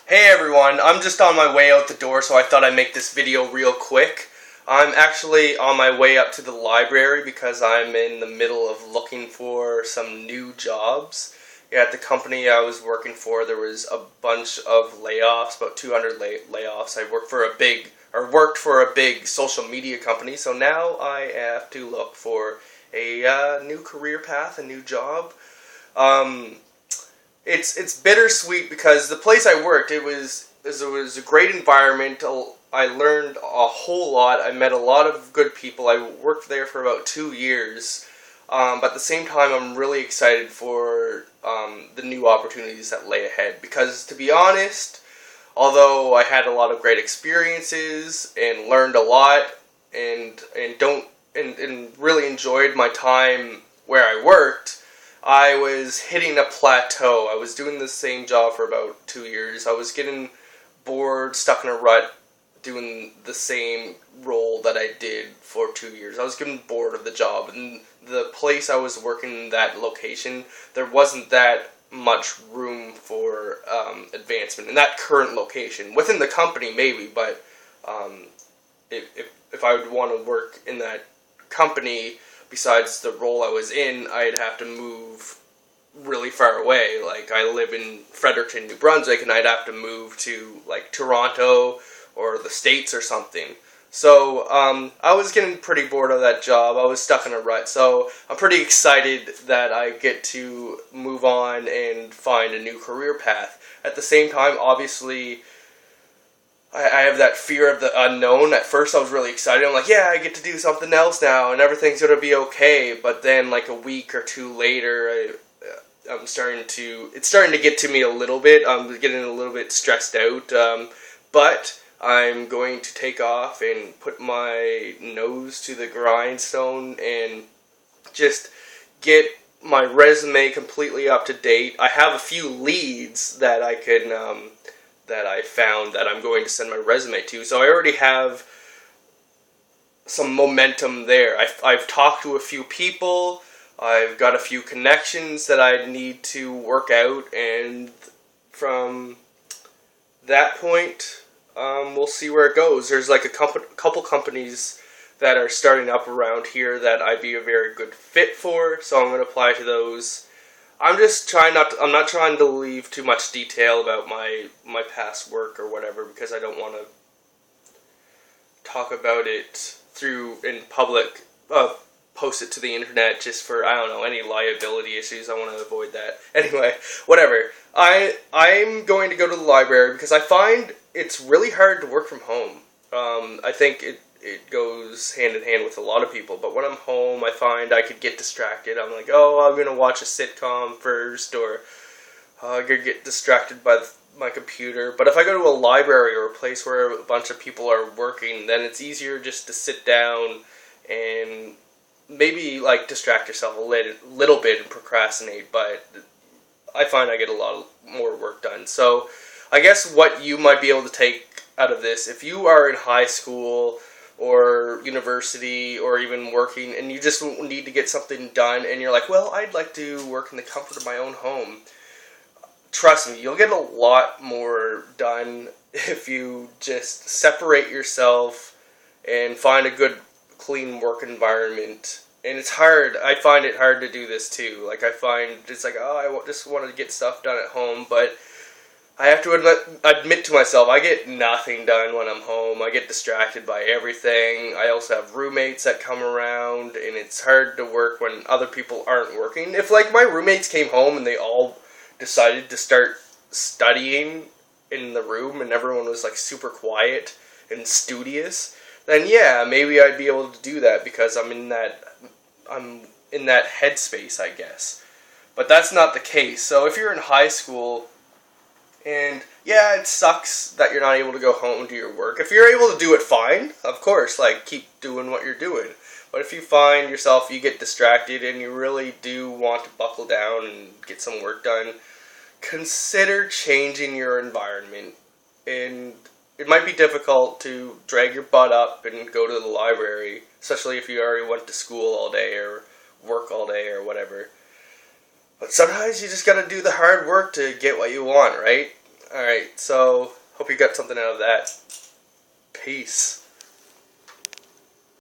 Hey everyone, I'm just on my way out the door, so I thought I'd make this video real quick. I'm actually on my way up to the library because I'm in the middle of looking for some new jobs. At the company I was working for, there was a bunch of layoffs, about 200 layoffs. I worked for a big social media company, so now I have to look for a new career path, a new job. Um, it's bittersweet because the place I worked, it was a great environment. I learned a whole lot. I met a lot of good people. I worked there for about 2 years. But at the same time, I'm really excited for the new opportunities that lay ahead. Because to be honest, although I had a lot of great experiences and learned a lot, and really enjoyed my time where I worked, I was hitting a plateau. I was doing the same job for about 2 years. I was getting bored, stuck in a rut, doing the same role that I did for 2 years. I was getting bored of the job, and the place I was working in, that location, there wasn't that much room for advancement in that current location. Within the company, maybe, but if I would want to work in that company, besides the role I was in, I'd have to move really far away. Like, I live in Fredericton, New Brunswick, and I'd have to move to, like, Toronto or the States or something. So, I was getting pretty bored of that job. I was stuck in a rut. So, I'm pretty excited that I get to move on and find a new career path. At the same time, obviously, I have that fear of the unknown. At first, I was really excited. I'm like, yeah, I get to do something else now, and everything's going to be okay. But then, like, a week or two later, it's starting to get to me a little bit. I'm getting a little bit stressed out. But I'm going to take off and put my nose to the grindstone and just get my resume completely up to date. I have a few leads that I can that I found that I'm going to send my resume to. So I already have some momentum there. I've talked to a few people. I've got a few connections that I need to work out, and from that point, we'll see where it goes. There's like a couple companies that are starting up around here that I'd be a very good fit for, so I'm going to apply to those. I'm not trying to leave too much detail about my past work or whatever, because I don't want to talk about it in public, post it to the internet just for, I don't know, any liability issues. I want to avoid that. Anyway, whatever. I'm going to go to the library because I find it's really hard to work from home. I think it goes hand in hand with a lot of people, but when I'm home, I find I could get distracted. I'm like, oh, I'm going to watch a sitcom first, or I could get distracted by my computer. But if I go to a library or a place where a bunch of people are working, then it's easier just to sit down and maybe, like, distract yourself a little bit and procrastinate, but I find I get a lot more work done. So I guess what you might be able to take out of this, if you are in high school or university or even working and you just need to get something done and you're like, well, I'd like to work in the comfort of my own home, trust me, you'll get a lot more done if you just separate yourself and find a good, clean work environment. And it's hard. I find it hard to do this too. Like, I find it's like, oh, I just want to get stuff done at home, but I have to admit to myself, I get nothing done when I'm home. I get distracted by everything. I also have roommates that come around, and it's hard to work when other people aren't working. If, like, my roommates came home and they all decided to start studying in the room and everyone was, like, super quiet and studious, then yeah, maybe I'd be able to do that because I'm in that headspace, I guess. But that's not the case. So if you're in high school, and yeah, it sucks that you're not able to go home and do your work. If you're able to do it, fine. Of course, like, keep doing what you're doing. But if you find yourself, you get distracted and you really do want to buckle down and get some work done, consider changing your environment. And it might be difficult to drag your butt up and go to the library, especially if you already went to school all day or work all day or whatever. But sometimes you just gotta do the hard work to get what you want, right? Alright, so hope you got something out of that. Peace.